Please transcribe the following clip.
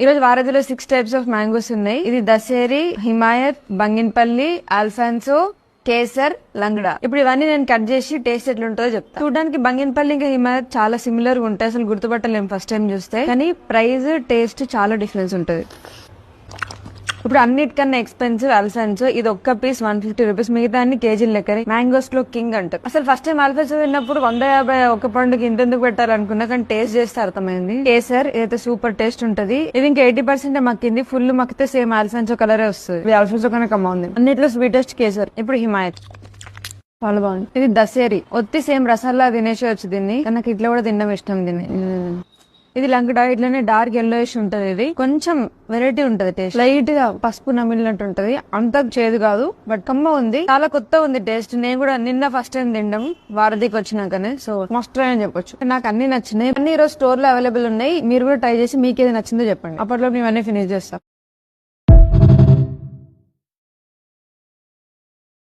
ఈ రోజు వారధిలో 6 types of mangoes ఉన్నాయి. ఇది దశేరి, హిమాయత్, బంగిన్పల్లి, ఆల్ఫాన్సో, కేసర్, లంగడా. ఇప్పుడు ఇవన్నీ నేను కట్ చేసి టేస్ట్ ఎట్లుంటుందో చెప్తా. చూడడానికి బంగిన్పల్లి ఇంకా హిమాయత్ చాలా సిమిలర్ గా ఉంటాయి, అసలు గుర్తుపట్టలేము ఫస్ట్ టైం చూస్తే. కానీ ప్రైస్ టేస్ట్ చాలా డిఫరెన్స్ ఉంటది. ఇప్పుడు అన్నిటికన్నా ఎక్స్పెన్సివ్ అల్ఫాన్సో. ఇది ఒక్క పీస్ 150 రూపీస్, మిగతా అన్ని కేజీలు లెక్కనే. మ్యాంగోస్ లో కింగ్ అంటారు. అసలు ఫస్ట్ టైం అల్ఫాన్సో విన్నప్పుడు 150 ఒక పండుగ ఇంతెందుకు పెట్టాలనుకున్నా, కానీ టేస్ట్ చేస్తే అర్థమైంది. కేసర్ ఇదైతే సూపర్ టేస్ట్ ఉంటది. ఇది ఇంకా 80% మక్కింది, ఫుల్ మక్కితే సేమ్ అల్ఫాన్సో కలరే వస్తుంది. ఇది అల్ఫాన్సో కన్నా కమ్మ. అన్నిట్లో స్వీటెస్ట్ కేసర్. ఇప్పుడు హిమాయత్ చాలా బాగుంది. ఇది దశేరి, ఒత్తి సేమ్ రసాల్లా తినేసేయచ్చు దీన్ని, కానీ నాకు ఇట్లా కూడా తినడం ఇష్టం దీన్ని. ఇది లంకడా, ఇట్లనే డార్క్ ఎల్లోయిష్ ఉంటది. ఇది కొంచెం వెరైటీ ఉంటది టేస్ట్, లైట్ గా పసుపు నమిలినట్టు ఉంటది, అంత చేదు కాదు, బట్ కమ్మ ఉంది. చాలా కొత్త ఉంది టేస్ట్. నేను కూడా నిన్న ఫస్ట్ టైం తినడం వారధికి వచ్చినాకనే, సో మస్ట్ ట్రై అని చెప్పొచ్చు. నాకు అన్ని నచ్చినాయి. అన్ని ఈ రోజు స్టోర్ లో అవైలబుల్ ఉన్నాయి. మీరు కూడా ట్రై చేసి మీకు ఏది నచ్చిందో చెప్పండి. అప్పట్లో మేము అన్ని ఫినిష్ చేస్తాం.